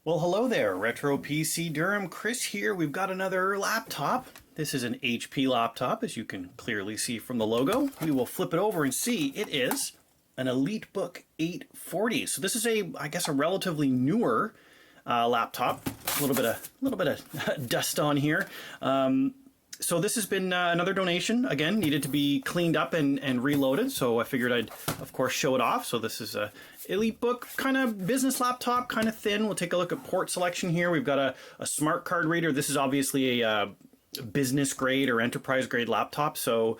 Well, hello there, Retro PC Durham. Chris here. We've got another laptop. This is an HP laptop, as you can clearly see from the logo. We will flip it over and see it is an EliteBook 840. So this is I guess a relatively newer laptop. A little bit of dust on here. So this has been another donation. Again, needed to be cleaned up and reloaded. So I figured I'd, of course, show it off. So this is a EliteBook kind of business laptop, kind of thin. We'll take a look at port selection here. We've got a smart card reader. This is obviously a business grade or enterprise grade laptop. So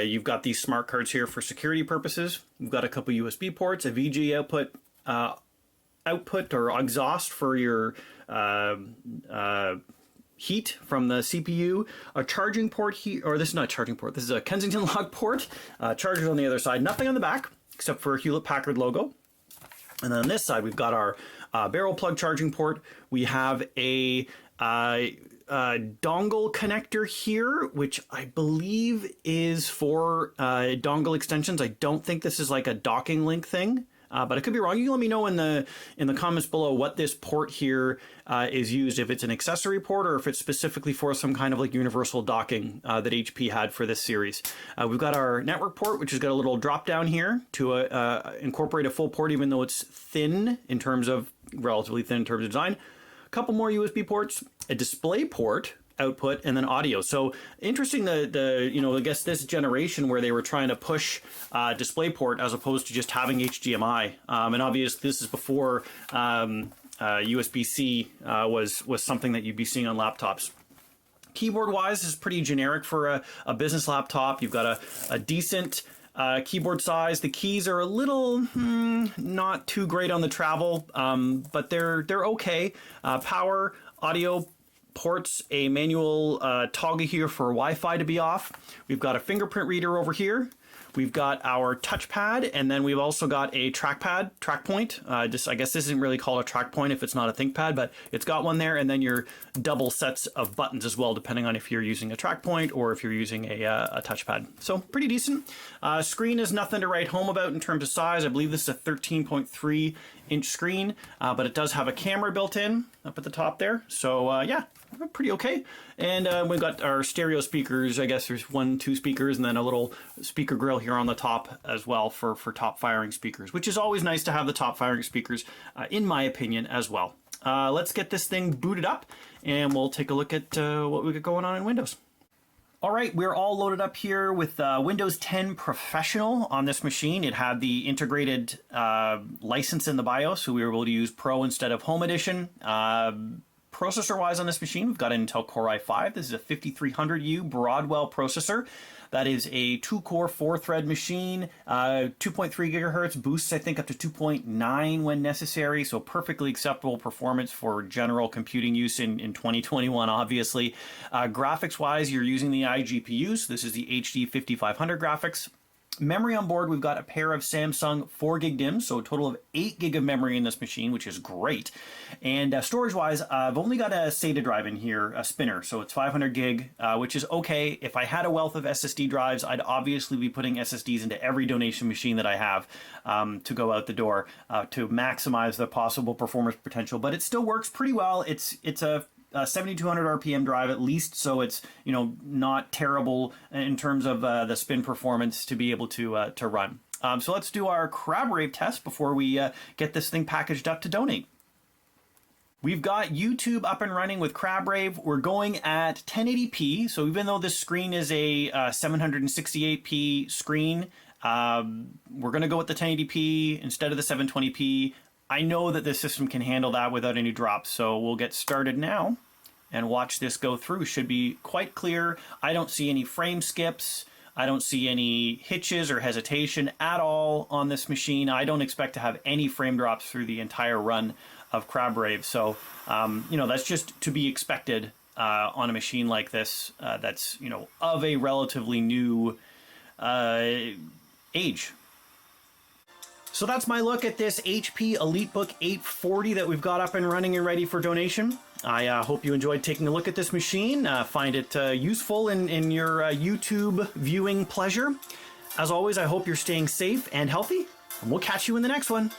you've got these smart cards here for security purposes. We've got a couple USB ports, a VGA output or exhaust for your heat from the CPU, a charging port here, or this is not a charging port, this is a Kensington lock port, chargers on the other side, nothing on the back except for a Hewlett-Packard logo. And then on this side we've got our barrel plug charging port. We have a dongle connector here, which I believe is for dongle extensions. I don't think this is like a docking link thing. But I could be wrong. You can let me know in the comments below what this port here is used, if it's an accessory port or if it's specifically for some kind of like universal docking that HP had for this series. We've got our network port, which has got a little drop down here to incorporate a full port, even though it's thin in terms of, relatively thin in terms of design. A couple more USB ports, a display port, output, and then audio. So interesting, I guess this generation where they were trying to push DisplayPort as opposed to just having HDMI. And obviously this is before USB-C was something that you'd be seeing on laptops. Keyboard wise is pretty generic for a business laptop. You've got a decent keyboard size. The keys are a little not too great on the travel, but they're okay. Power, audio ports, a manual toggle here for Wi-Fi to be off. We've got a fingerprint reader over here. We've got our touchpad, and then we've also got a trackpad, trackpoint. I guess this isn't really called a trackpoint if it's not a ThinkPad, but it's got one there, and then your double sets of buttons as well, depending on if you're using a trackpoint or if you're using a touchpad. So pretty decent. Screen is nothing to write home about in terms of size. I believe this is a 13.3-inch screen, but it does have a camera built in up at the top there. So yeah, pretty okay. And we've got our stereo speakers. I guess there's 2 speakers, and then a little speaker grill here on the top as well for top firing speakers, which is always nice to have the top firing speakers, in my opinion, as well. Let's get this thing booted up, and we'll take a look at what we got going on in Windows. All right, we're all loaded up here with Windows 10 Professional on this machine. It had the integrated license in the BIOS, so we were able to use Pro instead of Home Edition. Processor-wise on this machine, we've got an Intel Core i5. This is a 5300U Broadwell processor. That is a 2-core, 4-thread machine, 2.3 gigahertz, boosts I think up to 2.9 when necessary, so perfectly acceptable performance for general computing use in 2021, obviously. Graphics-wise, you're using the iGPUs. This is the HD 5500 graphics. Memory on board, we've got a pair of Samsung 4 gig DIMMs, so a total of 8 gig of memory in this machine, which is great. And storage-wise, I've only got a SATA drive in here, a spinner, so it's 500 gig, which is okay. If I had a wealth of SSD drives, I'd obviously be putting SSDs into every donation machine that I have to go out the door to maximize the possible performance potential, but it still works pretty well. It's a 7200 RPM drive at least, so it's not terrible in terms of the spin performance to be able to run. So let's do our crab rave test before we get this thing packaged up to donate. We've got YouTube up and running with CrabRave. We're going at 1080p, so even though this screen is a 768p screen, we're going to go with the 1080p instead of the 720p. I know that this system can handle that without any drops, so we'll get started now and watch this go through. Should be quite clear. I don't see any frame skips. I don't see any hitches or hesitation at all on this machine. I don't expect to have any frame drops through the entire run of CrabRave. So, that's just to be expected on a machine like this that's, of a relatively new age. So that's my look at this HP EliteBook 840 that we've got up and running and ready for donation. I hope you enjoyed taking a look at this machine, find it useful in your YouTube viewing pleasure. As always, I hope you're staying safe and healthy, and we'll catch you in the next one.